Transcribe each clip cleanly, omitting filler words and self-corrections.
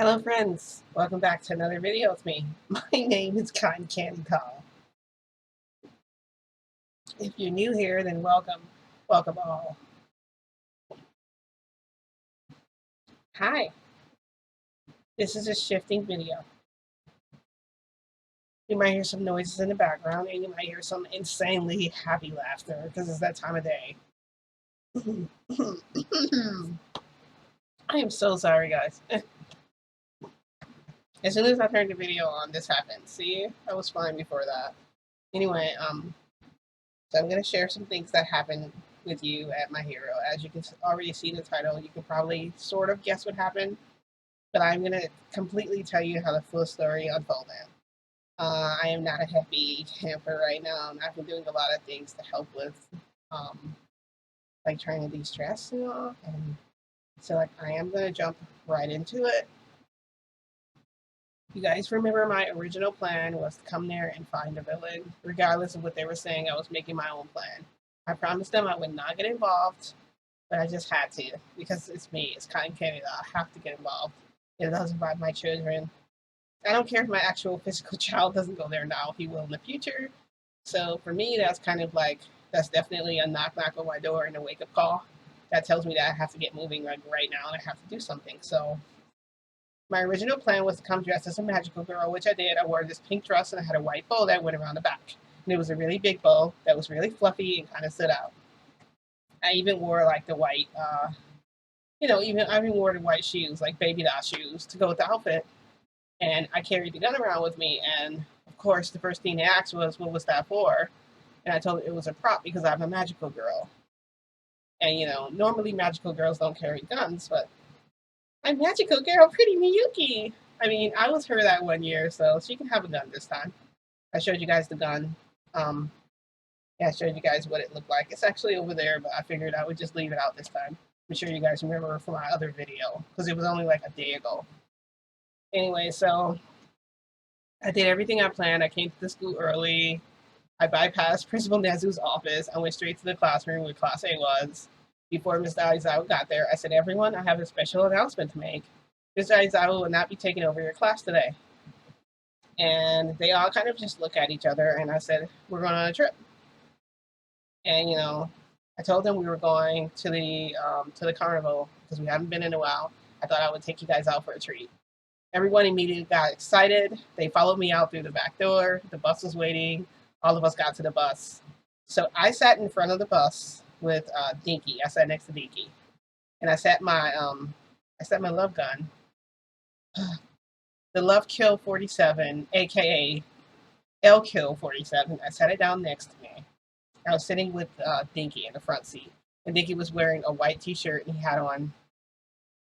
Hello friends, welcome back to another video with me. My name is Carnival. If you're new here, then welcome all. Hi, this is a shifting video. You might hear some noises in the background and you might hear some insanely happy laughter because it's that time of day. I am so sorry guys. As soon as I turned the video on, this happened. See, I was fine before that. Anyway, so I'm going to share some things that happened with you at My Hero. As you can already see the title, you can probably sort of guess what happened, but I'm going to completely tell you how the full story unfolded. I am not a happy camper right now, and I've been doing a lot of things to help with, like trying to de-stress and all. And so, like, I am going to jump right into it. You guys remember my original plan was to come there and find a villain. Regardless of what they were saying, I was making my own plan. I promised them I would not get involved, but I just had to because it's me. It's Cotton Canada. I have to get involved. It doesn't involve my children. I don't care if my actual physical child doesn't go there now. He will in the future. So for me, that's kind of like, that's definitely a knock knock on my door and a wake up call. That tells me that I have to get moving like right now and I have to do something. So my original plan was to come dressed as a magical girl, which I did. I wore this pink dress and I had a white bow that went around the back. And it was a really big bow that was really fluffy and kind of stood out. I even wore like the white, I even wore the white shoes, like baby doll shoes, to go with the outfit. And I carried the gun around with me. And of course, the first thing they asked was, "What was that for?" And I told them it was a prop because I'm a magical girl. And normally magical girls don't carry guns, but I'm magical girl, pretty Miyuki. I mean, I was her that one year, so she can have a gun this time. I showed you guys the gun. Um, yeah, I showed you guys what it looked like. It's actually over there, but I figured I would just leave it out this time. I'm sure you guys remember from my other video because it was only like a day ago. Anyway, so I did everything I planned. I came to the school early. I bypassed Principal Nezu's office. I went straight to the classroom where Class A was. Before Mr. Aizawa got there, I said, "Everyone, I have a special announcement to make. Mr. Aizawa will not be taking over your class today." And they all kind of just look at each other, and I said, "We're going on a trip." And I told them we were going to the carnival because we haven't been in a while. I thought I would take you guys out for a treat. Everyone immediately got excited. They followed me out through the back door. The bus was waiting. All of us got to the bus. So I sat in front of the bus with Dinky. I sat next to Dinky, and I set my love gun, the Love Kill 47, aka L Kill 47. I set it down next to me. I was sitting with Dinky in the front seat, and Dinky was wearing a white T-shirt, and he had on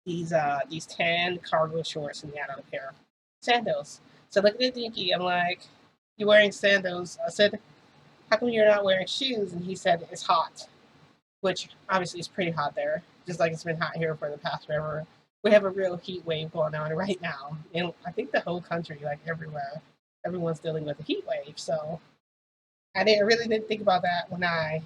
these tan cargo shorts, and he had on a pair of sandals. So looking at Dinky, I'm like, "You're wearing sandals?" I said, "How come you're not wearing shoes?" And he said, "It's hot," which obviously is pretty hot there, just like it's been hot here for the past forever. We have a real heat wave going on right now, and I think the whole country, like everywhere, everyone's dealing with a heat wave. So I really didn't think about that when I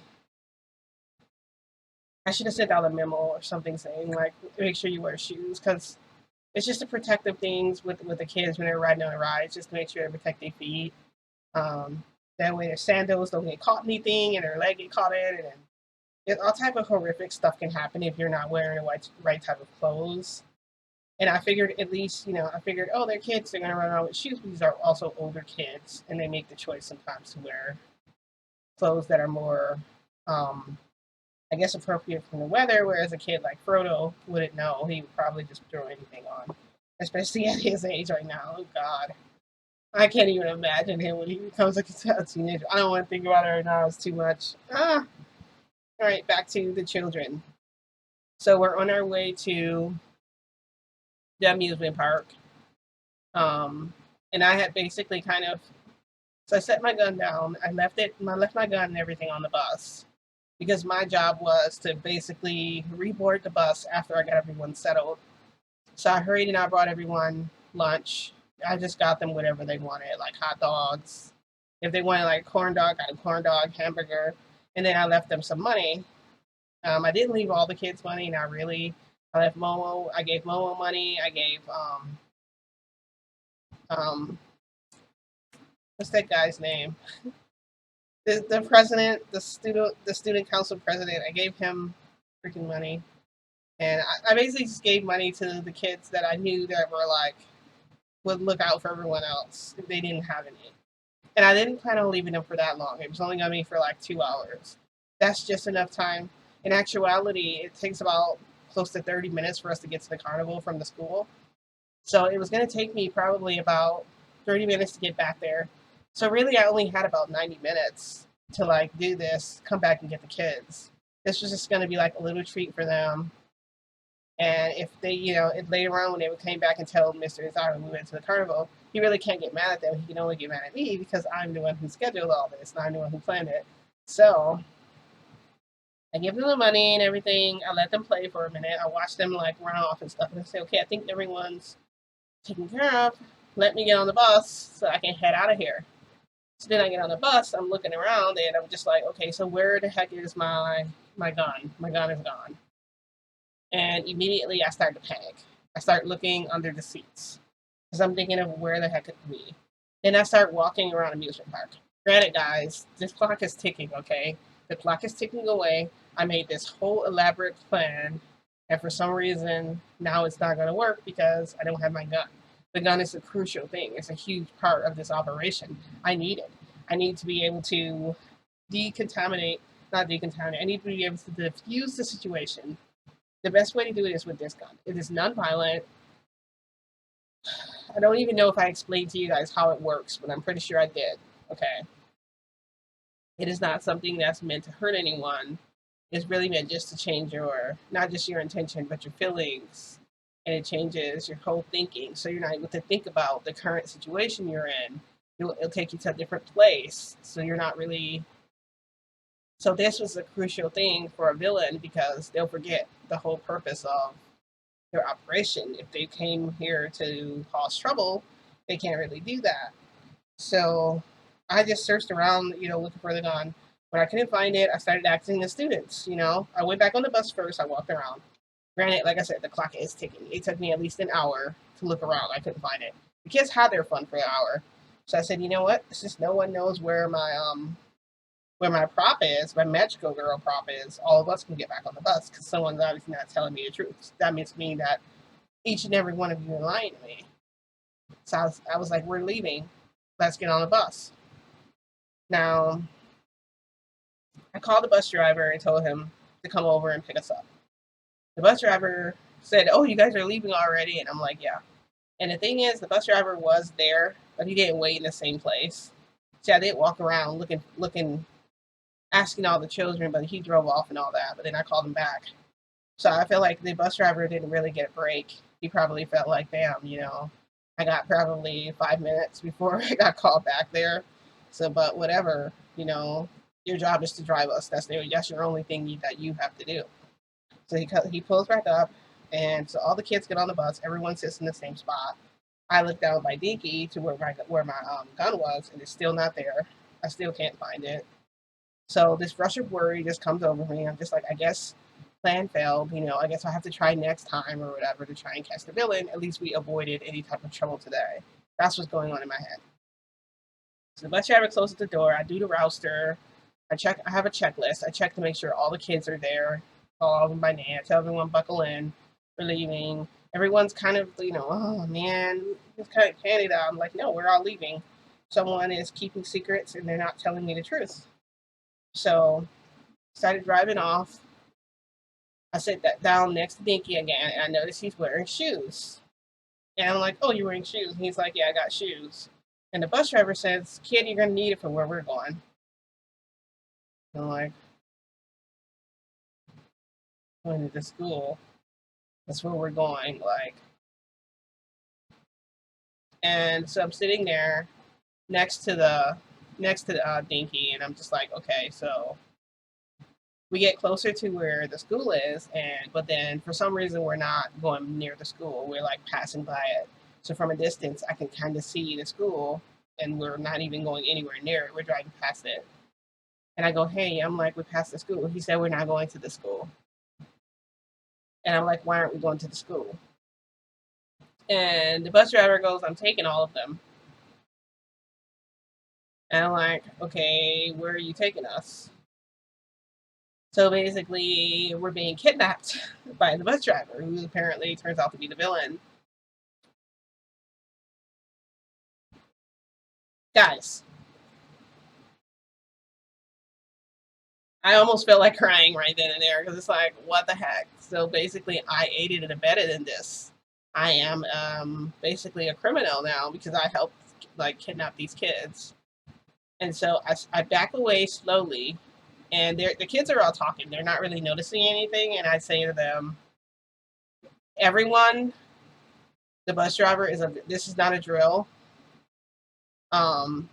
should have sent out a memo or something saying like make sure you wear shoes because it's just a protective things with the kids when they're riding on the rides, just to make sure to protect their feet. Um, that way their sandals don't get caught anything and their leg get caught in, and then all type of horrific stuff can happen if you're not wearing the right type of clothes. And I figured at least, I figured, oh, they're kids, they're gonna run around with shoes, but these are also older kids, and they make the choice sometimes to wear clothes that are more, um, I guess, appropriate from the weather. Whereas a kid like Frodo wouldn't know; he would probably just throw anything on, especially at his age right now. Oh God, I can't even imagine him when he becomes a teenager. I don't want to think about it right now; it's too much. Ah, all right, back to the children. So we're on our way to the amusement park. Um, and I had basically kind of, so I set my gun down. I left my gun and everything on the bus because my job was to basically reboard the bus after I got everyone settled. So I hurried and I brought everyone lunch. I just got them whatever they wanted, like hot dogs. If they wanted like corn dog, I got a corn dog, hamburger, and then I left them some money. I didn't leave all the kids money, not really. I left Momo. I gave Momo money. I gave um, what's that guy's name? The president, the student council president. I gave him freaking money, and I basically just gave money to the kids that I knew that were like would look out for everyone else if they didn't have any. And I didn't plan on leaving them for that long. It was only gonna be for like 2 hours. That's just enough time. In actuality, it takes about close to 30 minutes for us to get to the carnival from the school. So it was gonna take me probably about 30 minutes to get back there. So really I only had about 90 minutes to like do this, come back and get the kids. This was just gonna be like a little treat for them. And if they, later on when they came back and tell Mr. Izara we went to the carnival, he really can't get mad at them. He can only get mad at me because I'm the one who scheduled all this and I'm the one who planned it. So I give them the money and everything. I let them play for a minute. I watch them like run off and stuff. And I say, okay, I think everyone's taken care of. Let me get on the bus so I can head out of here. So then I get on the bus. I'm looking around and I'm just like, okay, so where the heck is my gun? My gun is gone. And immediately I start to panic. I start looking under the seats because I'm thinking of where the heck it could be. Then I start walking around amusement park. Granted, guys, this clock is ticking, okay? The clock is ticking away. I made this whole elaborate plan, and for some reason, now it's not going to work because I don't have my gun. The gun is a crucial thing. It's a huge part of this operation. I need it. I need to be able to not decontaminate. I need to be able to diffuse the situation. The best way to do it is with this gun. It is non-violent. I don't even know if I explained to you guys how it works, but I'm pretty sure I did. Okay. It is not something that's meant to hurt anyone. It's really meant just to change not just your intention, but your feelings. And it changes your whole thinking. So you're not able to think about the current situation you're in. It'll take you to a different place. So you're not really. So this was a crucial thing for a villain because they'll forget the whole purpose of their operation. If they came here to cause trouble, they can't really do that. So I just searched around, looking for the gun. When I couldn't find it, I started asking the students. I went back on the bus first. I walked around. Granted, like I said, the clock is ticking. It took me at least an hour to look around. I couldn't find it. The kids had their fun for an hour. So I said, you know what? Since no one knows where my prop is, my magical girl prop is, all of us can get back on the bus because someone's obviously not telling me the truth. That means to me that each and every one of you are lying to me. So I was like, we're leaving. Let's get on the bus. Now, I called the bus driver and told him to come over and pick us up. The bus driver said, oh, you guys are leaving already? And I'm like, yeah. And the thing is, the bus driver was there, but he didn't wait in the same place. See, I didn't walk around looking, asking all the children, but he drove off and all that. But then I called him back. So I feel like the bus driver didn't really get a break. He probably felt like, damn, I got probably 5 minutes before I got called back there. So, but whatever, your job is to drive us. That's your only thing that you have to do. So he pulls back up, and so all the kids get on the bus. Everyone sits in the same spot. I look down my dinky to where my gun was, and it's still not there. I still can't find it. So this rush of worry just comes over me. I'm just like, I guess plan failed. I guess I have to try next time or whatever to try and catch the villain. At least we avoided any type of trouble today. That's what's going on in my head. So the bus driver closes the door. I do the roster. I have a checklist. I check to make sure all the kids are there. Call all of them by name. I tell everyone buckle in. We're leaving. Everyone's kind of, oh man, it's kind of panicked out. I'm like, no, we're all leaving. Someone is keeping secrets and they're not telling me the truth. So started driving off. I sit down next to Dinky again, and I notice he's wearing shoes. And I'm like, oh, you're wearing shoes? And he's like, yeah, I got shoes. And the bus driver says, kid, you're going to need it for where we're going. And I'm like, going to the school. That's where we're going. And so I'm sitting there next to Dinky, and I'm just like, okay, so we get closer to where the school is, but then for some reason we're not going near the school. We're like passing by it. So from a distance, I can kind of see the school, and we're not even going anywhere near it. We're driving past it. And I go, hey, I'm like, we passed the school. He said, we're not going to the school. And I'm like, why aren't we going to the school? And the bus driver goes, I'm taking all of them. And I'm like, okay, where are you taking us? So basically, we're being kidnapped by the bus driver, who apparently turns out to be the villain. Guys, I almost felt like crying right then and there because it's like, what the heck? So basically, I aided and abetted in this. I am basically a criminal now because I helped like kidnap these kids. And so I back away slowly, and the kids are all talking. They're not really noticing anything. And I say to them, everyone, the bus driver this is not a drill. Um,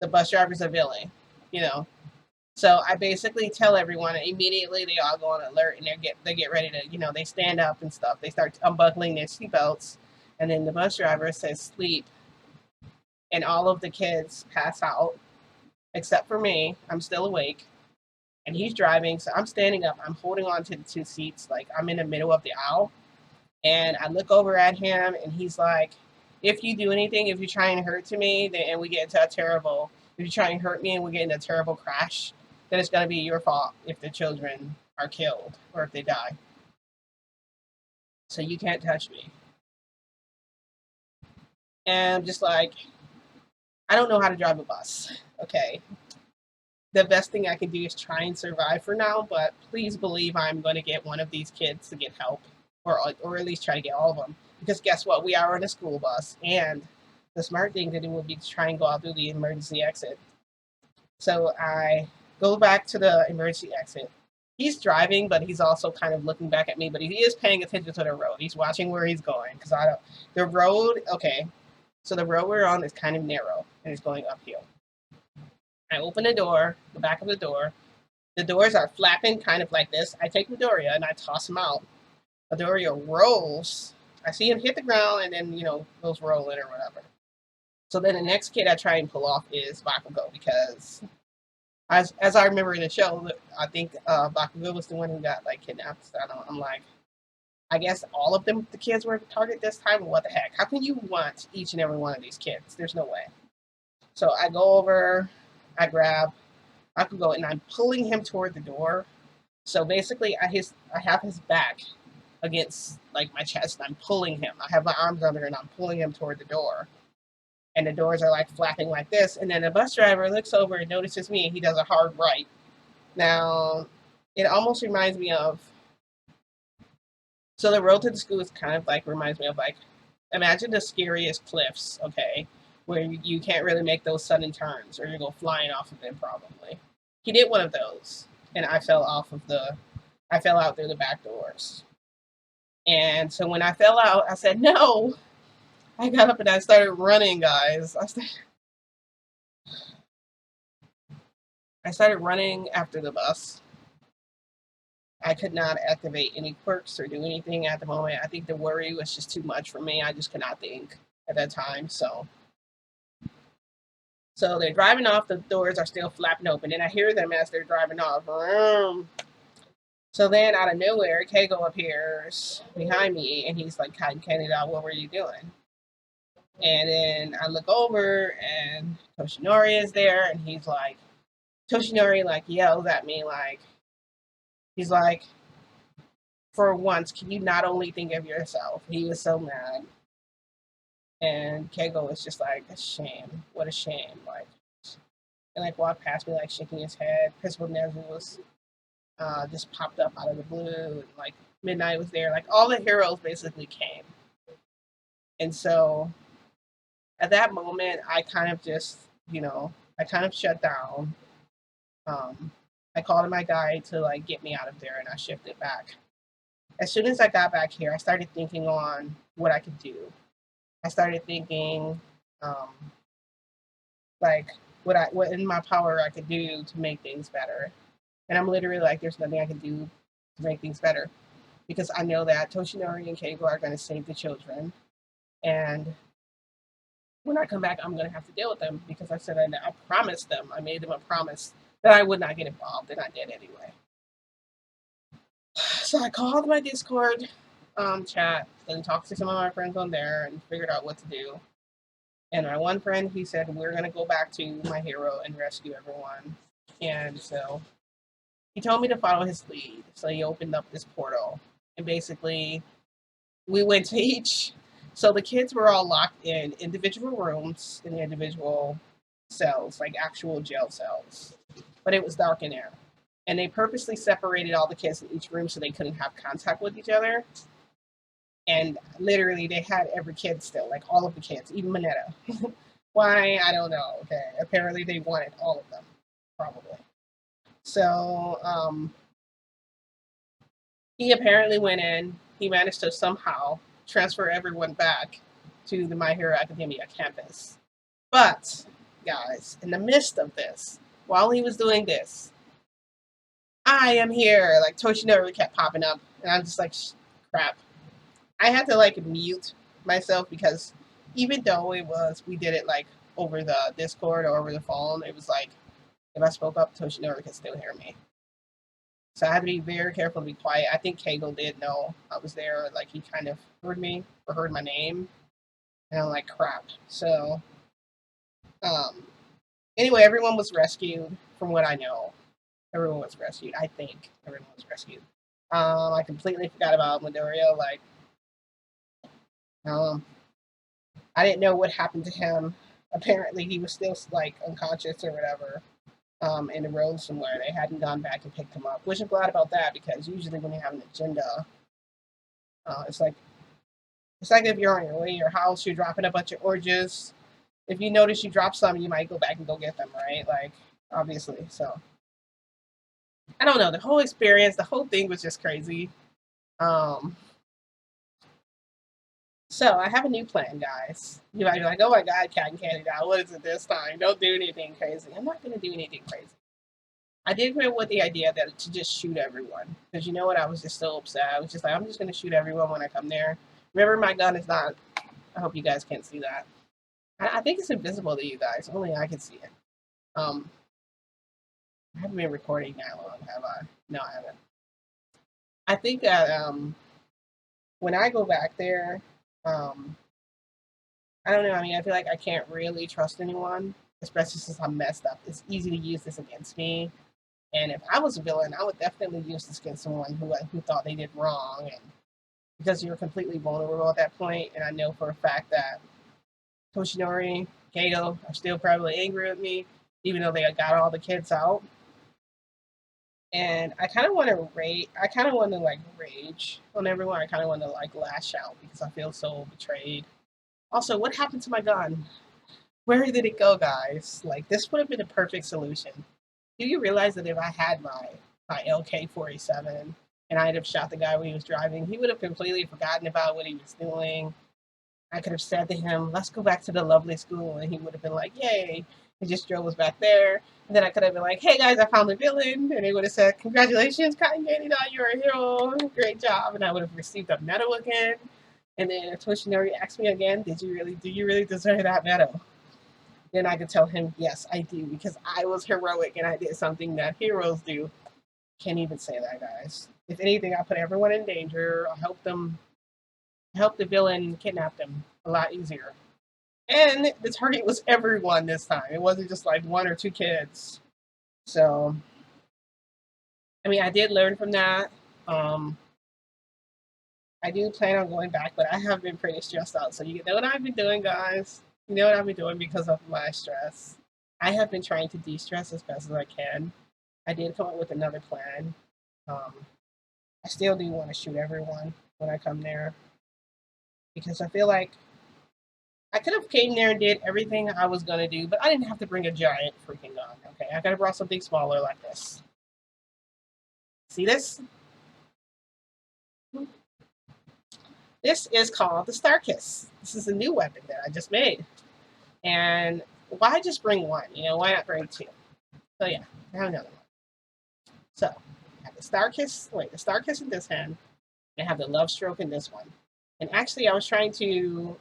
the bus driver's a villain, you know. So I basically tell everyone, and immediately they all go on alert, and they get ready to, they stand up and stuff. They start unbuckling their seatbelts, and then the bus driver says sleep, and all of the kids pass out except for me. I'm still awake, and he's driving, so I'm standing up. I'm holding on to the two seats, like I'm in the middle of the aisle, and I look over at him, and he's like, "If you do anything, if you're trying to hurt to me, then and we get into a terrible, if you try and hurt me and we get in a terrible crash, then it's going to be your fault if the children are killed or if they die. So you can't touch me." And I'm just like, I don't know how to drive a bus. Okay. The best thing I can do is try and survive for now, but please believe I'm going to get one of these kids to get help, or at least try to get all of them. Because guess what? We are on a school bus, and the smart thing to do would be to try and go out through the emergency exit. So I go back to the emergency exit. He's driving, but he's also kind of looking back at me, but he is paying attention to the road. He's watching where he's going because I don't. The road, okay. So the road we're on is kind of narrow and it's going uphill. I open the door, the back of the door. The doors are flapping kind of like this. I take Midoriya and I toss him out. Midoriya rolls. I see him hit the ground and then, goes rolling or whatever. So then the next kid I try and pull off is Bakugo because as I remember in the show, I think Bakugo was the one who got like kidnapped. So I'm like, I guess all of them, the kids were the target this time. What the heck? How can you want each and every one of these kids? There's no way. So I go over, I grab Bakugo, and I'm pulling him toward the door. So basically, I have his back against like my chest. And I'm pulling him. I have my arms under, and I'm pulling him toward the door. And the doors are like flapping like this. And then the bus driver looks over and notices me, and he does a hard right. Now, it almost reminds me of. So the road to the school is kind of like reminds me of like, imagine the scariest cliffs, okay, where you can't really make those sudden turns, or you go flying off of them probably. He did one of those, and I fell out through the back doors. And so when I fell out, I said no. I got up and I started running, guys. I started running after the bus. I could not activate any quirks or do anything at the moment. I think the worry was just too much for me. I just could not think at that time. So they're driving off. The doors are still flapping open, and I hear them as they're driving off. So then, out of nowhere, Keigo appears behind me, and he's like, Canada, what were you doing? And then I look over, and Toshinori is there, and he's like, Toshinori like yells at me, like he's like, for once, can you not only think of yourself? He was so mad. And Keigo was just like, a shame. What a shame. Like, and like walked past me, like shaking his head. Principal Nezu was just popped up out of the blue. And, like, Midnight was there. Like, all the heroes basically came. And so at that moment, I kind of just, I kind of shut down. I called my guy to like get me out of there, and I shifted back. As soon as I got back here, I started thinking on what I could do. I started thinking, um, like what in my power I could do to make things better. And I'm literally like, there's nothing I can do to make things better because I know that Toshinori and Keigo are going to save the children, and when I come back, I'm going to have to deal with them because I said I promised them. I made them a promise that I would not get involved, and I did anyway. So I called my Discord. chat, then talked to some of my friends on there and figured out what to do. And my one friend, he said, we're going to go back to my hero and rescue everyone. And so he told me to follow his lead. So he opened up this portal. And basically, we went to each. So the kids were all locked in individual rooms in individual cells, like actual jail cells. But it was dark in there. And they purposely separated all the kids in each room so they couldn't have contact with each other. And literally, they had every kid still, like all of the kids, even Minetta. Why? I don't know. Okay. Apparently, they wanted all of them, probably. So he apparently went in. He managed to somehow transfer everyone back to the My Hero Academia campus. But, guys, in the midst of this, while he was doing this, I am here. Like Toshinori kept popping up, and I'm just like, crap. I had to like mute myself because even though we did it like over the Discord or over the phone, it was like if I spoke up, Toshinori could still hear me. So I had to be very careful to be quiet. I think Kegel did know I was there. Like he kind of heard me or heard my name, and I'm like, crap. So um, anyway, everyone was rescued from what I know. Everyone was rescued. I think everyone was rescued. I completely forgot about Midoriya. Like, um, I didn't know what happened to him. Apparently, he was still like unconscious or whatever, in the road somewhere. They hadn't gone back and picked him up, which I'm glad about that because usually when you have an agenda, it's like if you're on your way to your house, you're dropping a bunch of oranges. If you notice you drop some, you might go back and go get them, right? Like obviously. So I don't know. The whole experience, the whole thing was just crazy. Um, so I have a new plan, guys. You might be like, "Oh my God, Cat and Candy, now what is it this time? Don't do anything crazy." I'm not going to do anything crazy. I did come up with the idea that to just shoot everyone because you know what? I was just so upset. I was just like, I'm just going to shoot everyone when I come there. Remember, my gun is not. I hope you guys can't see that. I think it's invisible to you guys. Only I can see it. Um, I haven't been recording that long, have I? No, I haven't. I think that when I go back there, um, I don't know. I mean, I feel like I can't really trust anyone, especially since I'm messed up. It's easy to use this against me. And if I was a villain, I would definitely use this against someone who thought they did wrong, and because you're completely vulnerable at that point. And I know for a fact that Toshinori, Kato are still probably angry with me, even though they got all the kids out. And I kind of want to rage. I kind of want to like rage on everyone. I kind of want to like lash out because I feel so betrayed. Also, what happened to my gun? Where did it go, guys? Like this would have been a perfect solution. Do you realize that if I had my LK-47 and I'd have shot the guy when he was driving, he would have completely forgotten about what he was doing. I could have said to him, "Let's go back to the lovely school," and he would have been like, "Yay!" He just drove us back there. And then I could have been like, "Hey guys, I found the villain," and they would have said, "Congratulations, Cotton Candy Dot, you're a hero, great job," and I would have received a medal again. And then if Toshinori asked me again, do you really deserve that medal? Then I could tell him, yes, I do, because I was heroic and I did something that heroes do. Can't even say that, guys. If anything, I put everyone in danger. I help the villain kidnap them a lot easier. And the target was everyone this time. It wasn't just like one or two kids. So, I mean, I did learn from that. Um, I do plan on going back, but I have been pretty stressed out. So you know what I've been doing, guys? You know what I've been doing because of my stress? I have been trying to de-stress as best as I can. I did come up with another plan. Um, I still do want to shoot everyone when I come there because I feel like I could have came there and did everything I was gonna do, but I didn't have to bring a giant freaking gun. Okay, I could have brought something smaller like this. See this? This is called the Star Kiss. This is a new weapon that I just made. And why just bring one? You know, why not bring two? So yeah, I have another one. So I have the Star Kiss. Wait, the Star Kiss in this hand. And I have the Love Stroke in this one. And actually, I was trying to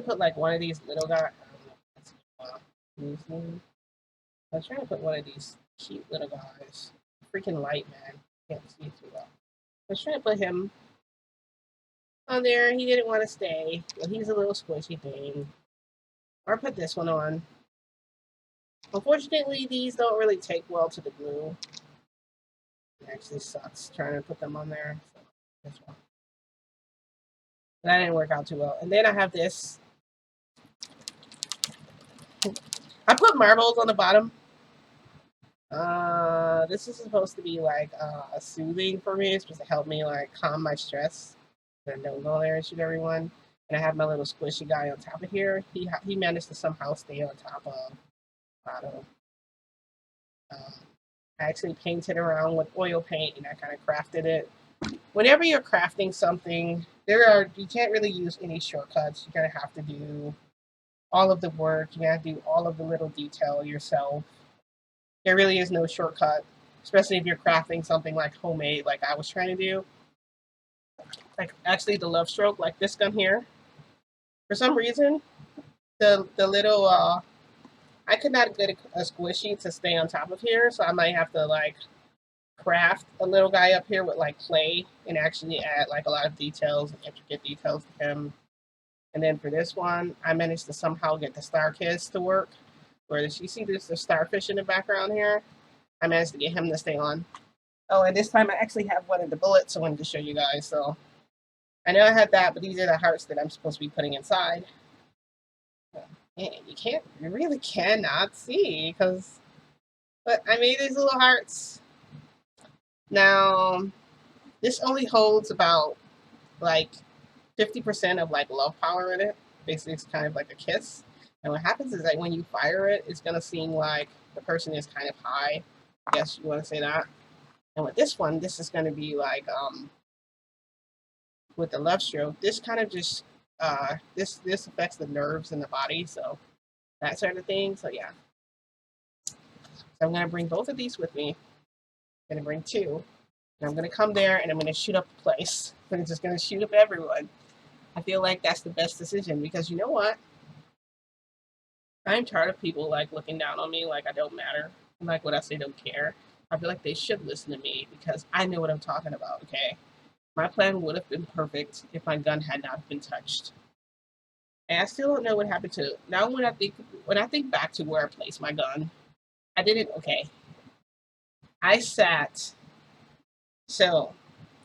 put like one of these little guys. I was trying to put one of these cute little guys. Freaking light, man. Can't see too well. was trying to put him on there. He didn't want to stay. Well, he's a little squishy thing. Or put this one on. Unfortunately, these don't really take well to the glue. It actually sucks trying to put them on there. So, this one. That didn't work out too well. And then I have this. I put marbles on the bottom. This is supposed to be like soothing for me. It's supposed to help me like calm my stress. And don't go there and shoot everyone. And I have my little squishy guy on top of here. He managed to somehow stay on top of bottom. I actually painted around with oil paint and I kind of crafted it. Whenever you're crafting something, you can't really use any shortcuts. You're gonna have to do all of the work. You gotta do all of the little detail yourself. There really is no shortcut, especially if you're crafting something like homemade, like I was trying to do. Like actually the love stroke, like this gun here. For some reason, the little I could not get a squishy to stay on top of here, so I might have to like craft a little guy up here with like clay and actually add like a lot of details and intricate details to him. And then for this one, I managed to somehow get the star kiss to work. Where you see there's the starfish in the background here. I managed to get him to stay on. Oh, and this time I actually have one of the bullets I wanted to show you guys. So I know I had that, but these are the hearts that I'm supposed to be putting inside. And you really cannot see but I made these little hearts. Now, this only holds about like 50% of like love power in it. Basically, it's kind of like a kiss. And what happens is that when you fire it, it's gonna seem like the person is kind of high. I guess you want to say that. And with this one, this is gonna be like with the love stroke. This kind of just this affects the nerves in the body, so that sort of thing. So yeah. So I'm gonna bring both of these with me. I'm gonna bring two. And I'm gonna come there and I'm gonna shoot up the place. I'm just gonna shoot up everyone. I feel like that's the best decision because you know what? I'm tired of people like looking down on me like I don't matter. Like what I say don't care. I feel like they should listen to me because I know what I'm talking about, okay? My plan would have been perfect if my gun had not been touched. And I still don't know what happened to it. Now when I think back to where I placed my gun, I didn't okay. I sat so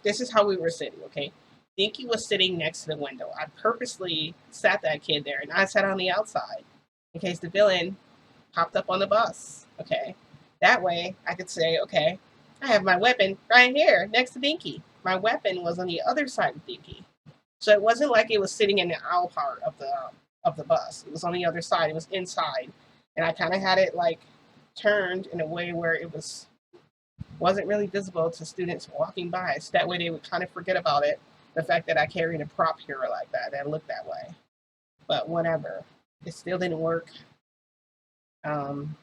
this is how we were sitting, okay? Dinky was sitting next to the window. I purposely sat that kid there and I sat on the outside in case the villain popped up on the bus. Okay. That way I could say, okay, I have my weapon right here next to Dinky. My weapon was on the other side of Dinky. So it wasn't like it was sitting in the aisle part of the bus. It was on the other side. It was inside. And I kind of had it like turned in a way where it wasn't really visible to students walking by. So that way they would kind of forget about it. The fact that I carried a prop here like that looked that way. But whatever. It still didn't work. I'm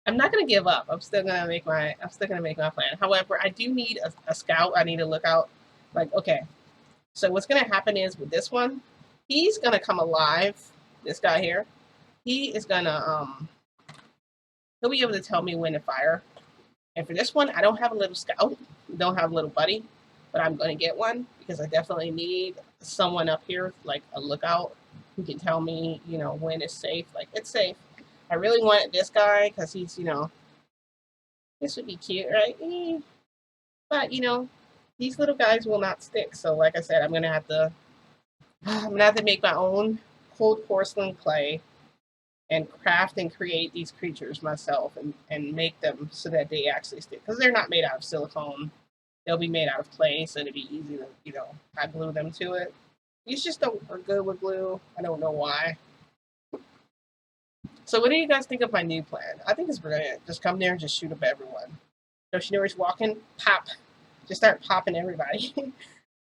not gonna give up. I'm still gonna make my plan. However, I do need a scout. I need to look out. Like, okay. So what's gonna happen is with this one, he's gonna come alive. This guy here. He is gonna he'll be able to tell me when to fire. And for this one, I don't have a little scout. Don't have a little buddy, but I'm gonna get one because I definitely need someone up here, like a lookout, who can tell me, when it's safe. Like it's safe. I really wanted this guy because he's, this would be cute, right? But these little guys will not stick. So like I said, I'm gonna have to make my own cold porcelain clay and craft and create these creatures myself and make them so that they actually stick. Because they're not made out of silicone. They'll be made out of clay, so it'd be easy to, hot glue them to it. These just don't work good with glue. I don't know why. So what do you guys think of my new plan? I think it's brilliant. Just come there and just shoot up everyone. Toshinori's walking, pop. Just start popping everybody.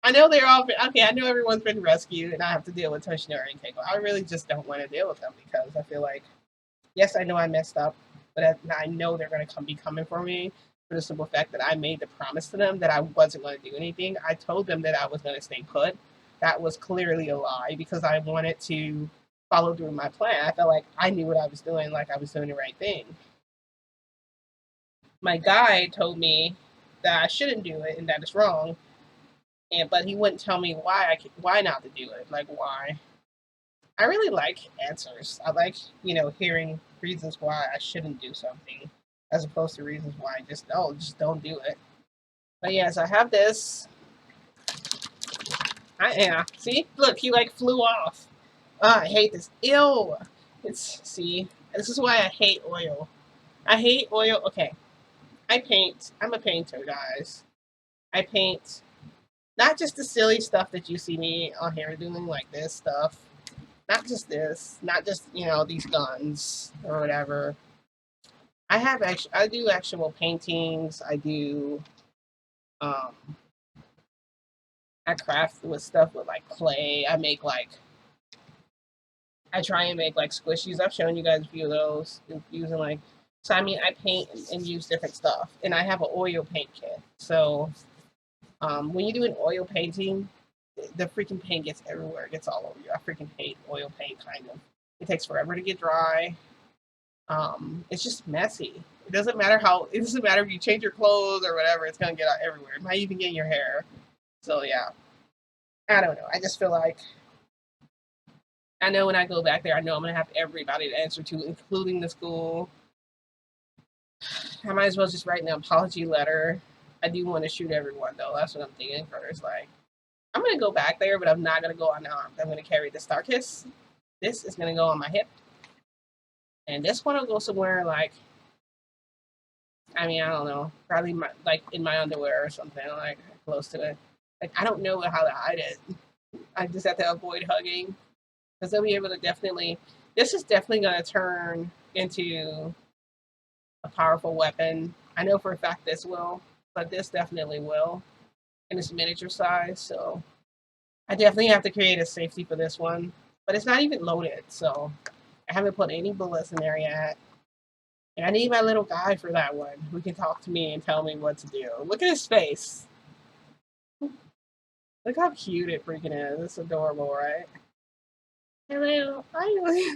I know they're all okay. I know everyone's been rescued, and I have to deal with Toshinori and Keiko. I really just don't want to deal with them because I feel like, yes, I know I messed up, but I know they're going to be coming for me for the simple fact that I made the promise to them that I wasn't going to do anything. I told them that I was going to stay put. That was clearly a lie because I wanted to follow through my plan. I felt like I knew what I was doing, like I was doing the right thing. My guide told me that I shouldn't do it and that it's wrong. But he wouldn't tell me why not to do it. Like why? I really like answers. I like, hearing reasons why I shouldn't do something as opposed to reasons why I just don't do it. But yes, I have this. See, look, he like flew off. I hate this. Ew. See, this is why I hate oil. I hate oil. Okay, I paint. I'm a painter, guys. I paint not just the silly stuff that you see me on here doing, like this stuff. Not just this. Not just these guns or whatever. I do actual paintings. I do. Um, I craft with stuff with like clay. I try and make like squishies. I've shown you guys a few of those using like. So I mean, I paint and use different stuff, and I have an oil paint kit. So when you do an oil painting, the freaking paint gets everywhere. It gets all over you. I freaking hate oil paint. Kind of. It takes forever to get dry. It's just messy. It doesn't matter if you change your clothes or whatever. It's gonna get out everywhere. It might even get in your hair. So yeah, I don't know. I just feel like I know when I go back there, I know I'm gonna have everybody to answer to, including the school. I might as well just write an apology letter. I do want to shoot everyone though. That's what I'm thinking first. Like, I'm gonna go back there, but I'm not gonna go unarmed. I'm gonna carry the Star Kiss. This is gonna go on my hip, and this one will go somewhere like, I mean, I don't know, probably like in my underwear or something, like close to it. Like, I don't know how to hide it. I just have to avoid hugging because they'll be able to definitely. This is definitely gonna turn into a powerful weapon. I know for a fact this will, but this definitely will. And it's miniature size, so I definitely have to create a safety for this one. But it's not even loaded, so I haven't put any bullets in there yet. And I need my little guy for that one who can talk to me and tell me what to do. Look at his face. Look how cute it freaking is. It's adorable, right? Hello. Hi.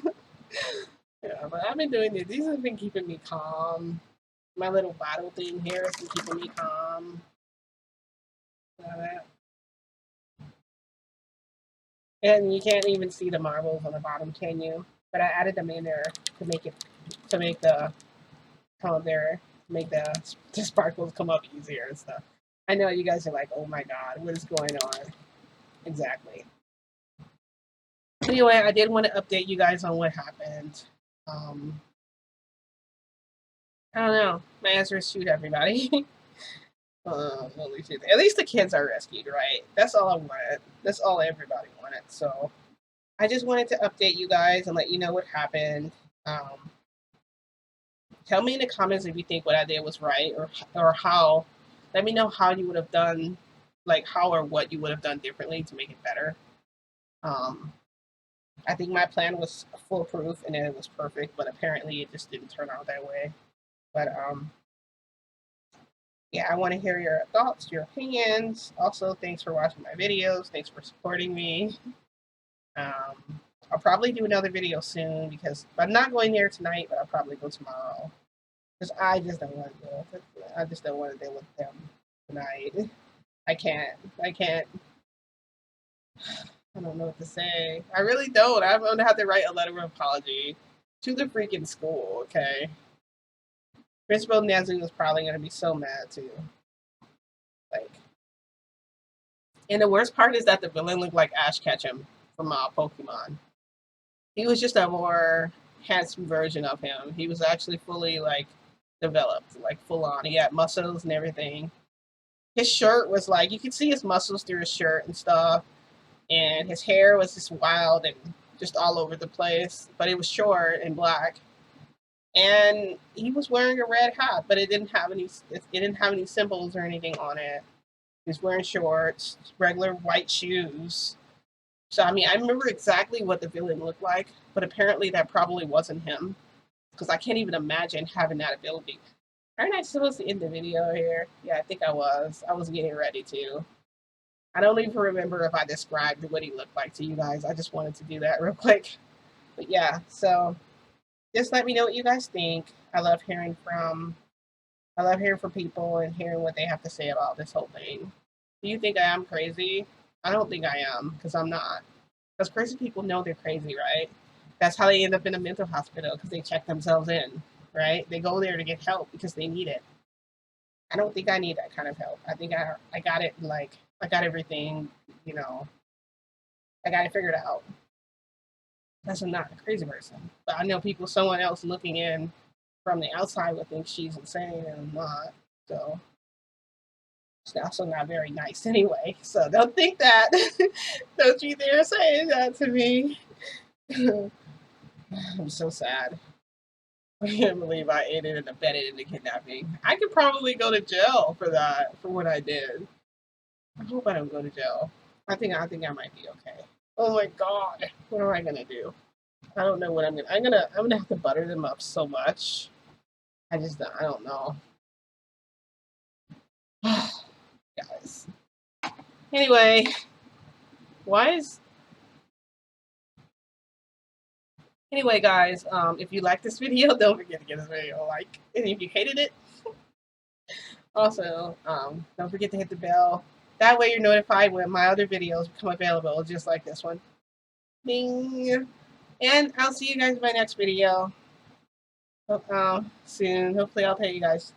Yeah, but I've been doing this. These have been keeping me calm. My little bottle thing here has been keeping me calm. And you can't even see the marbles on the bottom, can you? But I added them in there to make the color there, make the sparkles come up easier and stuff. I know you guys are like, oh my god, what is going on? Exactly. Anyway, I did want to update you guys on what happened. I don't know. My answer is shoot everybody. At least the kids are rescued, right? That's all I wanted. That's all everybody wanted. So I just wanted to update you guys and let you know what happened. Tell me in the comments if you think what I did was right or how. Let me know how you would have done, like how or what you would have done differently to make it better. I think my plan was foolproof and it was perfect, but apparently it just didn't turn out that way. But yeah, I want to hear your thoughts, your opinions. Also, thanks for watching my videos. Thanks for supporting me. I'll probably do another video soon because I'm not going there tonight, but I'll probably go tomorrow. Because I just don't want to deal with it. I just don't want to deal with them tonight. I can't. I don't know what to say. I really don't. I'm going to have to write a letter of apology to the freaking school, okay? Principal Nezu is probably going to be so mad too. Like, and the worst part is that the villain looked like Ash Ketchum from Pokemon. He was just a more handsome version of him. He was actually fully like developed, like full on. He had muscles and everything. His shirt was like you could see his muscles through his shirt and stuff, and his hair was just wild and just all over the place. But it was short and black, and he was wearing a red hat, but it didn't have any symbols or anything on it. He was wearing shorts, regular white shoes. So I mean, I remember exactly what the villain looked like, but apparently that probably wasn't him, because I can't even imagine having that ability. Aren't I supposed to end the video here? Yeah, I think I was. I was getting ready to. I don't even remember if I described what he looked like to you guys. I just wanted to do that real quick. But yeah, so just let me know what you guys think. I love hearing from I love hearing from people and hearing what they have to say about this whole thing. Do you think I am crazy? I don't think I am, because I'm not. Because crazy people know they're crazy, right? That's how they end up in a mental hospital, because they check themselves in, right? They go there to get help because they need it. I don't think I need that kind of help. I think I got it, like, I got everything, you know, I got it figured out. That's not a crazy person. But I know people, someone else looking in from the outside would think she's insane and I'm not. So it's also not very nice anyway. So don't think that. Don't you dare say that to me. I'm so sad. I can't believe I aided and abetted in the kidnapping. I could probably go to jail for that, for what I did. I hope I don't go to jail. I think I might be okay. Oh my god. What am I gonna do? I don't know what I'm gonna have to butter them up so much. I don't know. Guys. Anyway, why is anyway guys, if you like this video, don't forget to give this video a like. And if you hated it, also don't forget to hit the bell. That way you're notified when my other videos become available, just like this one. Ding. And I'll see you guys in my next video. Soon. Hopefully I'll tell you guys.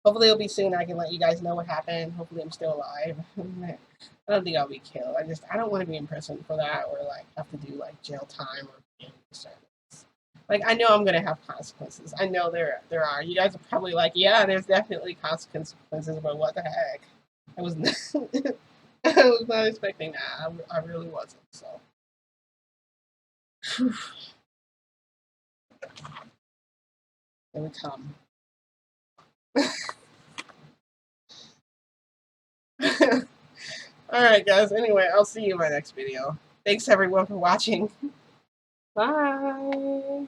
Hopefully it'll be soon. I can let you guys know what happened. Hopefully I'm still alive. I don't think I'll be killed. I don't want to be in prison for that, or like have to do like jail time or community service. Like I know I'm gonna have consequences. I know there are. You guys are probably like, yeah, there's definitely consequences, but what the heck? I was I was not expecting that. I really wasn't. So. Here we come. Alright guys, anyway, I'll see you in my next video. Thanks everyone for watching. Bye!